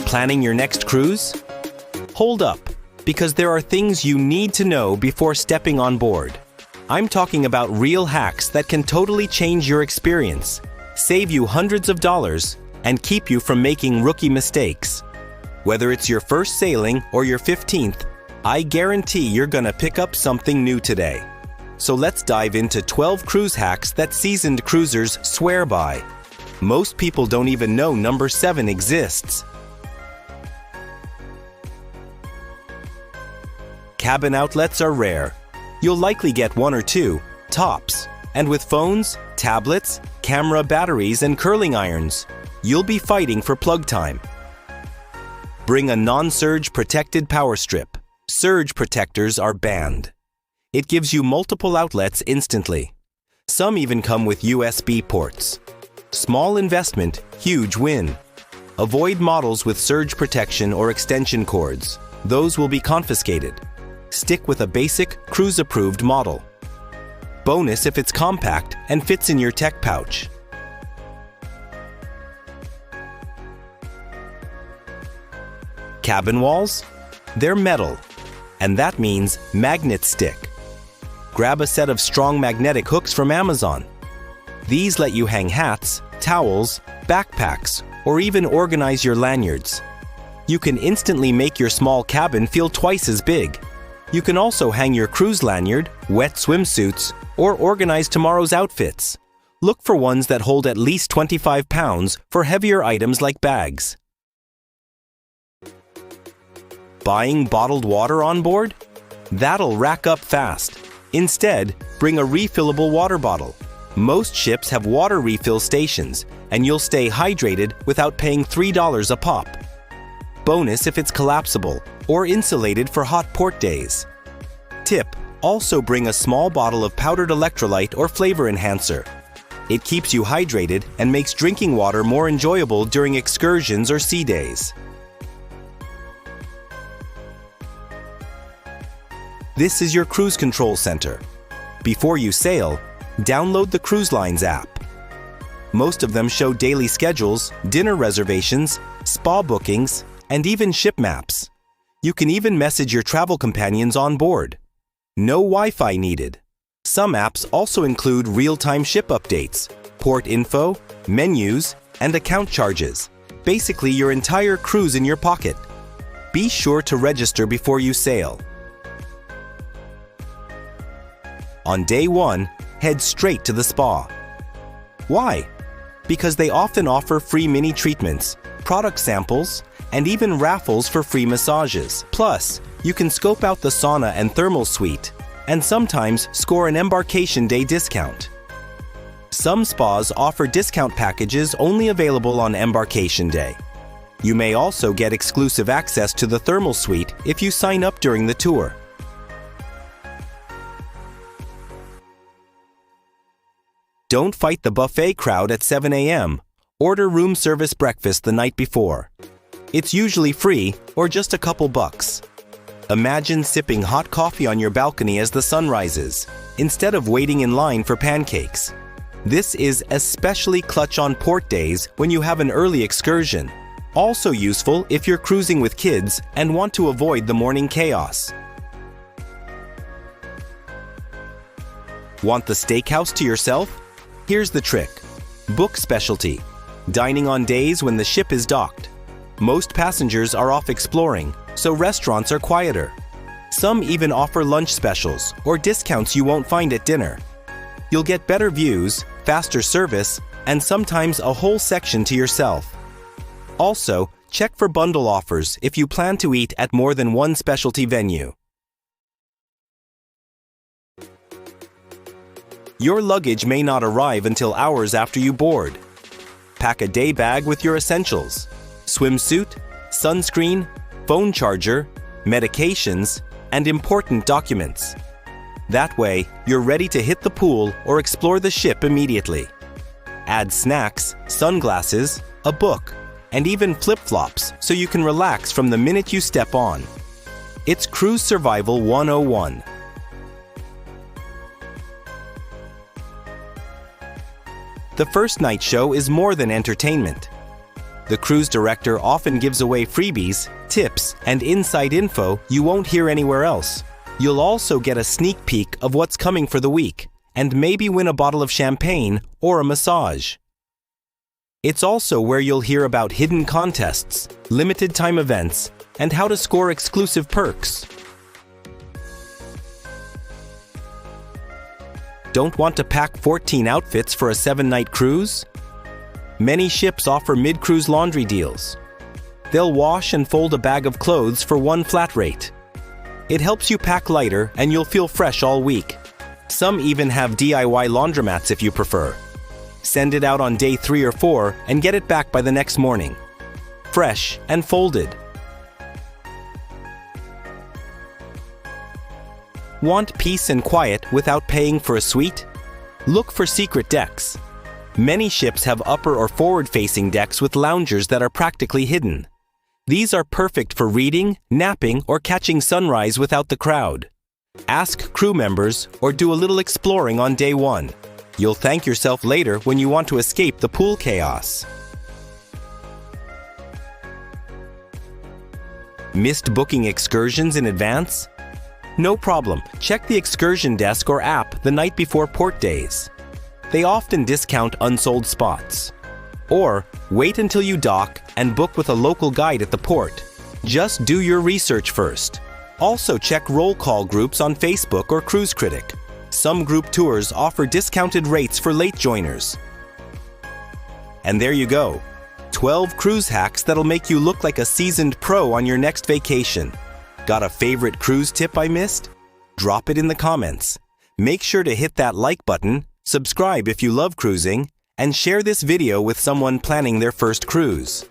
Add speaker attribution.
Speaker 1: Planning your next cruise? Hold up, because there are things you need to know before stepping on board. I'm talking about real hacks that can totally change your experience, save you hundreds of dollars, and keep you from making rookie mistakes. Whether it's your first sailing or your 15th, I guarantee you're gonna pick up something new today. So let's dive into 12 cruise hacks that seasoned cruisers swear by. Most people don't even know number 7 exists. Cabin outlets are rare. You'll likely get 1 or 2, tops. And with phones, tablets, camera batteries, and curling irons, you'll be fighting for plug time. Bring a non-surge protected power strip. Surge protectors are banned. It gives you multiple outlets instantly. Some even come with USB ports. Small investment, huge win. Avoid models with surge protection or extension cords. Those will be confiscated. Stick with a basic, cruise-approved model. Bonus if it's compact and fits in your tech pouch. Cabin walls? They're metal, and that means magnet stick. Grab a set of strong magnetic hooks from Amazon. These let you hang hats, towels, backpacks, or even organize your lanyards. You can instantly make your small cabin feel twice as big. You can also hang your cruise lanyard, wet swimsuits, or organize tomorrow's outfits. Look for ones that hold at least 25 pounds for heavier items like bags. Buying bottled water on board? That'll rack up fast. Instead, bring a refillable water bottle. Most ships have water refill stations, and you'll stay hydrated without paying $3 a pop. Bonus if it's collapsible or insulated for hot port days. Tip: also bring a small bottle of powdered electrolyte or flavor enhancer. It keeps you hydrated and makes drinking water more enjoyable during excursions or sea days. This is your cruise control center. Before you sail, download the Cruise Lines app. Most of them show daily schedules, dinner reservations, spa bookings, and even ship maps. You can even message your travel companions on board. No Wi-Fi needed. Some apps also include real-time ship updates, port info, menus, and account charges. Basically, your entire cruise in your pocket. Be sure to register before you sail. On day 1, head straight to the spa. Why? Because they often offer free mini treatments, product samples, and even raffles for free massages. Plus, you can scope out the sauna and thermal suite, and sometimes score an embarkation day discount. Some spas offer discount packages only available on embarkation day. You may also get exclusive access to the thermal suite if you sign up during the tour. Don't fight the buffet crowd at 7 a.m. Order room service breakfast the night before. It's usually free or just a couple bucks. Imagine sipping hot coffee on your balcony as the sun rises, instead of waiting in line for pancakes. This is especially clutch on port days when you have an early excursion. Also useful if you're cruising with kids and want to avoid the morning chaos. Want the steakhouse to yourself? Here's the trick. Book specialty. Dining on days when the ship is docked. Most passengers are off exploring, so restaurants are quieter. Some even offer lunch specials or discounts you won't find at dinner. You'll get better views, faster service, and sometimes a whole section to yourself. Also, check for bundle offers if you plan to eat at more than one specialty venue. Your luggage may not arrive until hours after you board. Pack a day bag with your essentials: swimsuit, sunscreen, phone charger, medications, and important documents. That way, you're ready to hit the pool or explore the ship immediately. Add snacks, sunglasses, a book, and even flip-flops so you can relax from the minute you step on. It's Cruise Survival 101. The first night show is more than entertainment. The cruise director often gives away freebies, tips, and inside info you won't hear anywhere else. You'll also get a sneak peek of what's coming for the week, and maybe win a bottle of champagne or a massage. It's also where you'll hear about hidden contests, limited time events, and how to score exclusive perks. Don't want to pack 14 outfits for a 7-night cruise? Many ships offer mid-cruise laundry deals. They'll wash and fold a bag of clothes for one flat rate. It helps you pack lighter and you'll feel fresh all week. Some even have DIY laundromats if you prefer. Send it out on day 3 or 4 and get it back by the next morning. Fresh and folded. Want peace and quiet without paying for a suite? Look for secret decks. Many ships have upper or forward-facing decks with loungers that are practically hidden. These are perfect for reading, napping, or catching sunrise without the crowd. Ask crew members or do a little exploring on day 1. You'll thank yourself later when you want to escape the pool chaos. Missed booking excursions in advance? No problem. Check the excursion desk or app the night before port days. They often discount unsold spots. Or wait until you dock and book with a local guide at the port. Just do your research first. Also check roll call groups on Facebook or Cruise Critic. Some group tours offer discounted rates for late joiners. And there you go. 12 cruise hacks that'll make you look like a seasoned pro on your next vacation. Got a favorite cruise tip I missed? Drop it in the comments. Make sure to hit that like button, subscribe if you love cruising, and share this video with someone planning their first cruise.